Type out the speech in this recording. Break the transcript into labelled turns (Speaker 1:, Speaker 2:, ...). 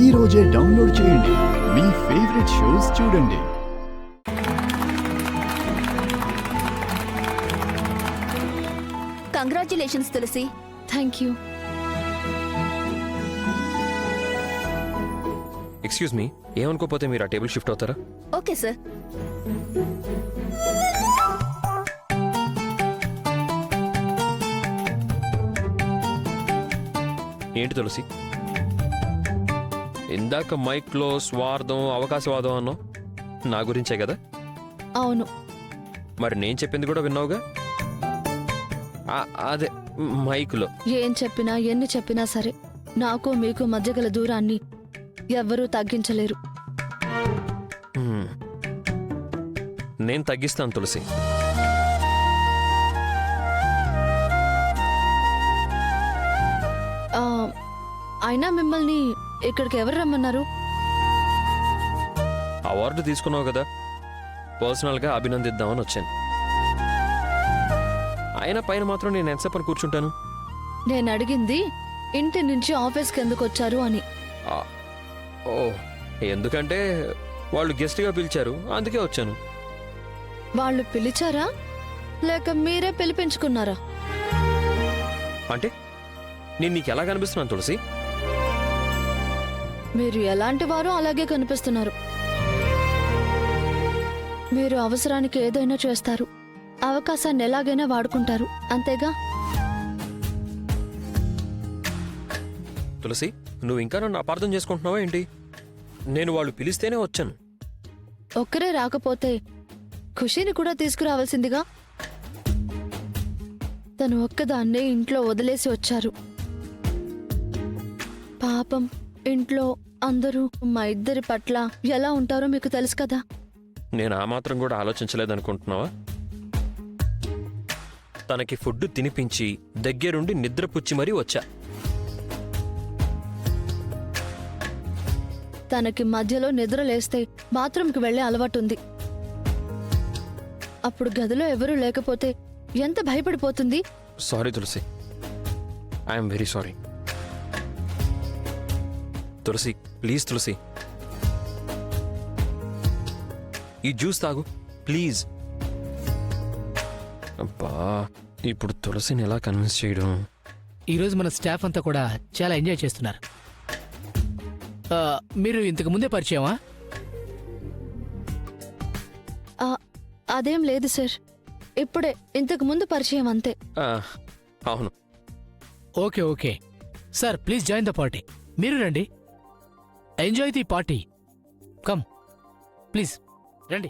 Speaker 1: ఈ రోజే డౌన్లోడ్ చేయండి. మీ ఫేవరెట్ షోస్ చూడండి.
Speaker 2: Congratulations Tulasi.
Speaker 3: Thank you.
Speaker 4: Excuse me, ఏమనుకోపోతే మీరు ఆ టేబుల్ షిఫ్ట్ అవుతారా?
Speaker 2: Okay sir.
Speaker 4: ఏంటి తులసి, ఇందాక మైక్లో స్వార్థం అవకాశవాదం అన్నావు, నా గురించే కదా?
Speaker 3: అవును.
Speaker 4: మరి నేను చెప్పింది కూడా విన్నావుగా? అదే మైక్లో.
Speaker 3: ఏం చెప్పినా ఎన్ని చెప్పినా సరే నాకు మీకు మధ్య గల దూరాన్ని ఎవ్వరూ తగ్గించలేరు.
Speaker 4: నేను తగ్గిస్తాను తులసి.
Speaker 3: అయినా మిమ్మల్ని ఇక్కడికి ఎవరు రమ్మన్నారు?
Speaker 4: అవార్డు తీసుకున్నావు కదా, పర్సనల్గా అభినందిద్దామని వచ్చాను. అయినా పైన మాత్రం నేను ఎంతసేపని కూర్చుంటాను?
Speaker 3: నేను అడిగింది ఇంటి నుంచి ఆఫీస్కి ఎందుకు వచ్చారు అని.
Speaker 4: ఓ, ఎందుకంటే వాళ్ళు గెస్ట్గా పిలిచారు, అందుకే వచ్చాను.
Speaker 3: వాళ్ళు పిలిచారా లేక మీరే పిలిపించుకున్నారా?
Speaker 4: అంటే నేను నీకు ఎలా కనిపిస్తున్నాను తులసి?
Speaker 3: మీరు ఎలాంటి వారో అలాగే కనిపిస్తున్నారు. మీరు అవసరానికి ఏదైనా చేస్తారు, అవకాశాన్ని ఎలాగైనా వాడుకుంటారు, అంతేగా?
Speaker 4: తులసి, నువ్వు ఇంకా నన్ను అపార్థం చేసుకుంటున్నావా ఏంటి? నేను వాళ్ళు పిలిస్తేనే వచ్చాను.
Speaker 3: ఒక్కరే రాకపోతే ఖుషీని కూడా తీసుకురావాల్సిందిగా. తను ఒక్కదాన్నే ఇంట్లో వదిలేసి వచ్చారు. పాపం, ఇంట్లో అందరూ మా ఇద్దరి పట్ల ఎలా ఉంటారో మీకు తెలుసు కదా.
Speaker 4: నేను ఆ మాత్రం కూడా ఆలోచించలేదనుకుంటున్నావా? తనకి ఫుడ్ తినిపించి దగ్గరుండి నిద్రపుచ్చి మరీ వచ్చా.
Speaker 3: తనకి మధ్యలో నిద్ర లేస్తే బాత్రూంకి వెళ్లే అలవాటుంది. అప్పుడు గదిలో ఎవరూ లేకపోతే ఎంత భయపడిపోతుంది.
Speaker 4: Sorry Tulasi, I'm very sorry. Tulasi, please Tulasi, ఈ జ్యూస్ తాగు ప్లీజ్. అబ్బా, ఇప్పుడు తులసిని ఎలా కన్విన్స్ చేయడం?
Speaker 5: ఈరోజు మన స్టాఫ్ అంతా కూడా చాలా ఎంజాయ్ చేస్తున్నారు. మీరు ఇంతకు ముందే పరిచయమా?
Speaker 3: అదేం లేదు సార్, ఇప్పుడే ఇంతకు ముందు పరిచయం అంతే.
Speaker 4: అవును.
Speaker 5: Okay okay sir, please join the party. మీరు రండి, enjoy the party. Come please రండి.